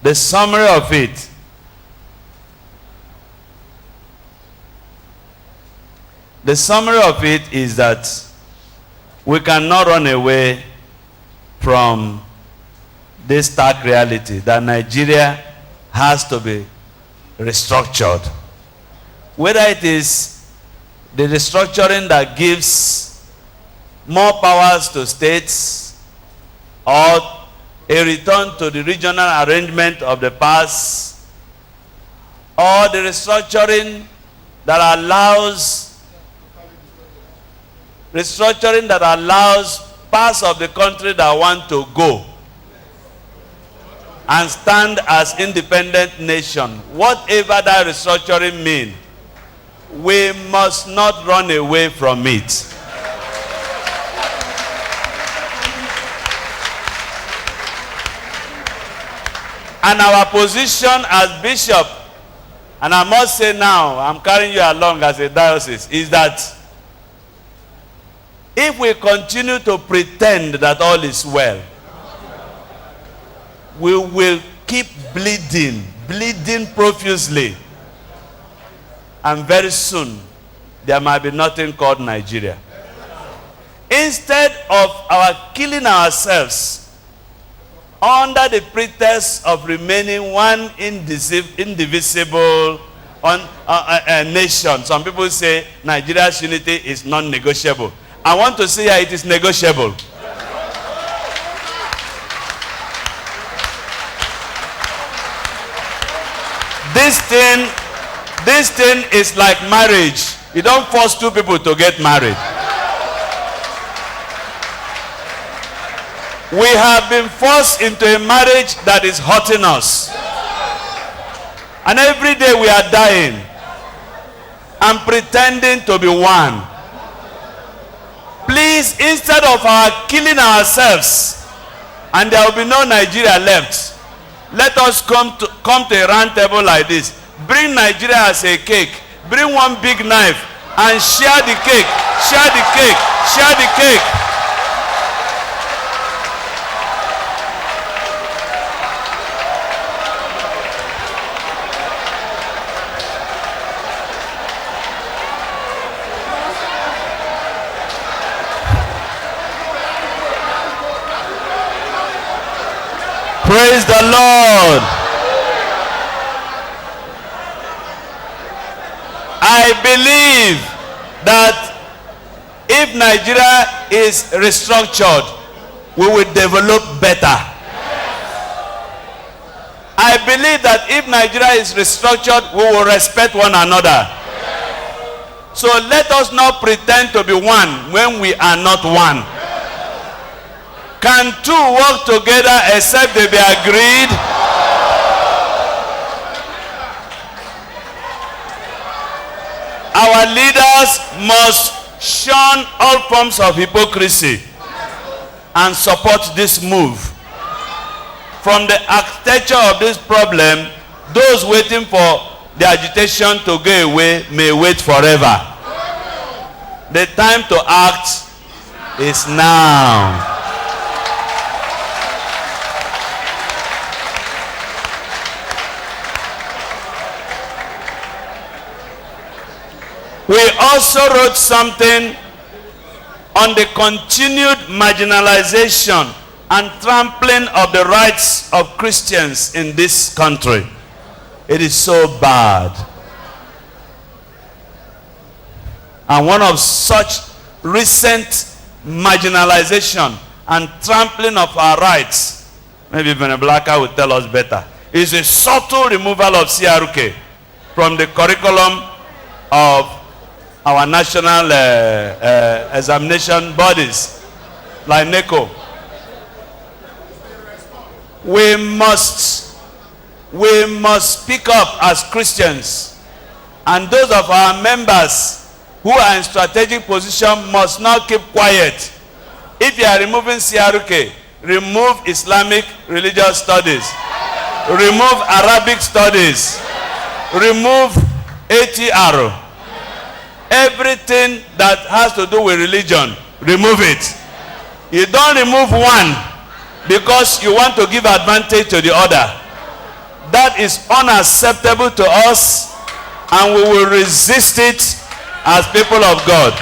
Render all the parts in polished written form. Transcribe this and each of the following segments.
The summary of it. The summary of it is that we cannot run away from this stark reality that Nigeria has to be restructured. Whether it is the restructuring that gives more powers to states or a return to the regional arrangement of the past, or the restructuring that allows parts of the country that want to go and stand as independent nation. Whatever that restructuring means, we must not run away from it. And our position as bishop, and I must say now, I'm carrying you along as a diocese, is that if we continue to pretend that all is well, we will keep bleeding profusely. And very soon, there might be nothing called Nigeria. Instead of our killing ourselves under the pretext of remaining one indivisible nation. Some people say Nigeria's unity is non-negotiable. I want to say it is negotiable. This thing is like marriage. You don't force two people to get married. We have been forced into a marriage that is hurting us. And every day we are dying and pretending to be one. Please, instead of our killing ourselves, and there will be no Nigeria left, let us come to a round table like this. Bring Nigeria as a cake. Bring one big knife and share the cake. Share the cake. Share the cake. Praise the Lord. I believe that if Nigeria is restructured, we will develop better. I believe that if Nigeria is restructured, we will respect one another. So let us not pretend to be one when we are not one. Can two work together except they be agreed? Our leaders must shun all forms of hypocrisy and support this move. From the architecture of this problem, those waiting for the agitation to go away may wait forever. The time to act is now. We also wrote something on the continued marginalization and trampling of the rights of Christians in this country. It is so bad. And one of such recent marginalization and trampling of our rights, maybe Veneblaka will tell us better, is a subtle removal of CRK from the curriculum of our national examination bodies, like NECO. We must speak up as Christians, and those of our members who are in strategic position must not keep quiet. If you are removing CRK, remove Islamic religious studies, remove Arabic studies, remove ATR. Everything that has to do with religion, remove it. You don't remove one because you want to give advantage to the other. That is unacceptable to us, and we will resist it as people of God.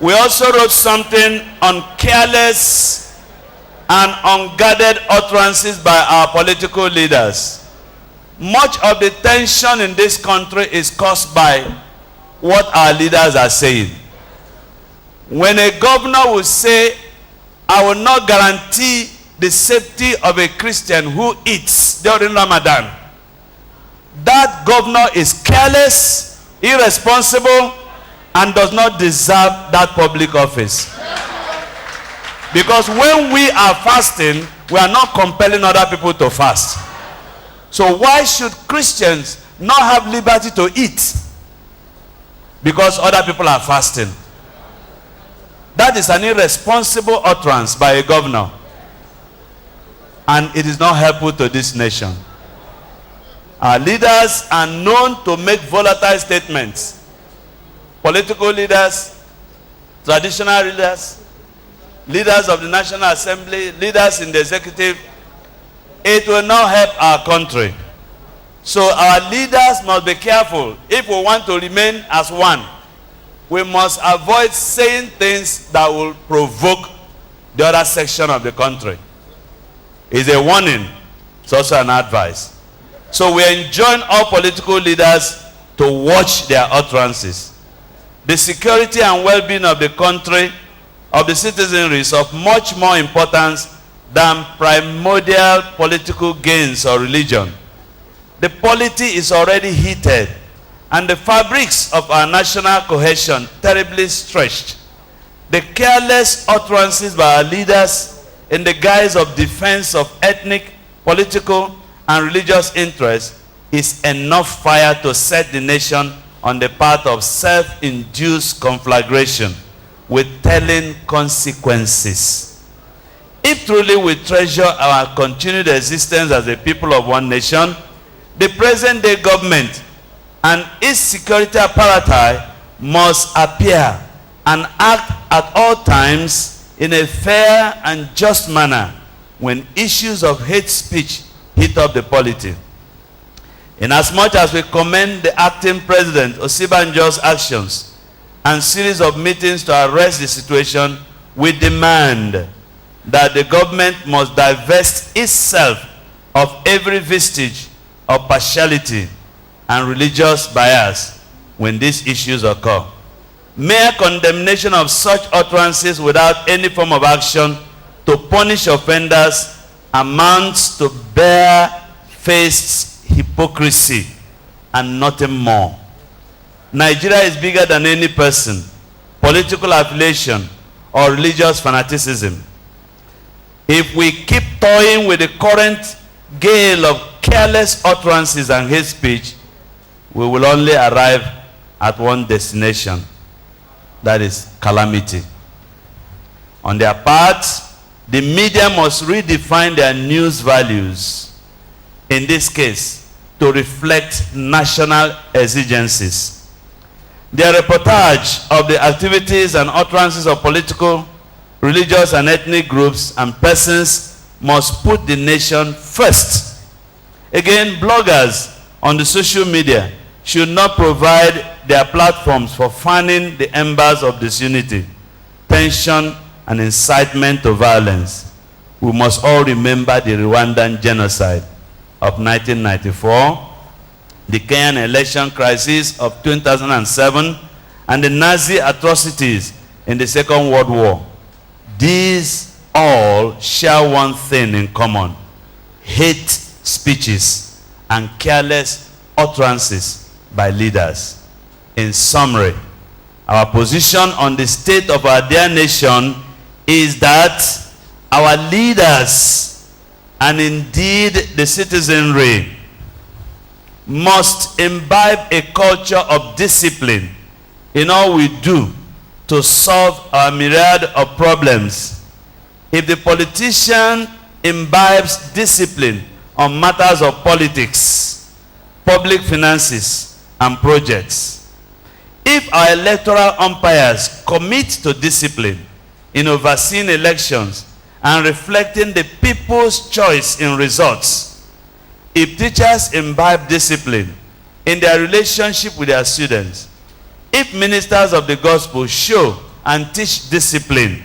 We also wrote something on careless and unguarded utterances by our political leaders. Much of the tension in this country is caused by what our leaders are saying. When a governor will say, I will not guarantee the safety of a Christian who eats during Ramadan, that governor is careless, irresponsible, and does not deserve that public office. Because when we are fasting, we are not compelling other people to fast. So why should Christians not have liberty to eat? Because other people are fasting. That is an irresponsible utterance by a governor. And it is not helpful to this nation. Our leaders are known to make volatile statements. Political leaders, traditional leaders, leaders of the National Assembly, leaders in the executive, it will not help our country. So our leaders must be careful. If we want to remain as one, we must avoid saying things that will provoke the other section of the country. It's a warning. It's also an advice. So we enjoin all political leaders to watch their utterances. The security and well-being of the country, of the citizenry, is of much more importance than primordial political gains or religion. The polity is already heated, and the fabrics of our national cohesion terribly stretched. The careless utterances by our leaders in the guise of defense of ethnic, political, and religious interests is enough fire to set the nation on the path of self-induced conflagration with telling consequences. If truly we treasure our continued existence as a people of one nation, the present-day government and its security apparatus must appear and act at all times in a fair and just manner when issues of hate speech hit up the polity. Inasmuch as we commend the acting president Osibanjo's actions and series of meetings to arrest the situation, we demand that the government must divest itself of every vestige of partiality and religious bias when these issues occur. Mere condemnation of such utterances without any form of action to punish offenders amounts to bare-faced hypocrisy and nothing more. Nigeria is bigger than any person, political affiliation, or religious fanaticism. If we keep toying with the current gale of careless utterances and hate speech, we will only arrive at one destination, that is calamity. On their part, the media must redefine their news values, in this case, to reflect national exigencies. Their reportage of the activities and utterances of political, religious, and ethnic groups and persons must put the nation first. Again, bloggers on the social media should not provide their platforms for fanning the embers of disunity, tension, and incitement to violence. We must all remember the Rwandan genocide of 1994, the Kenyan election crisis of 2007, and the Nazi atrocities in the Second World War. These all share one thing in common: hate speeches and careless utterances by leaders. In summary, our position on the state of our dear nation is that our leaders, and indeed the citizenry, must imbibe a culture of discipline in all we do to solve our myriad of problems. If the politician imbibes discipline on matters of politics, public finances, and projects, if our electoral umpires commit to discipline in overseeing elections and reflecting the people's choice in results, if teachers imbibe discipline in their relationship with their students, if ministers of the gospel show and teach discipline,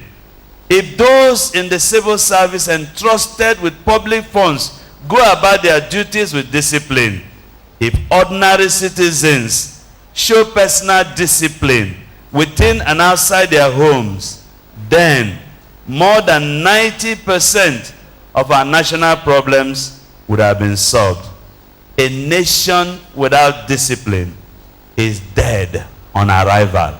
if those in the civil service entrusted with public funds go about their duties with discipline, if ordinary citizens show personal discipline within and outside their homes, then more than 90% of our national problems would have been solved. A nation without discipline is dead on arrival.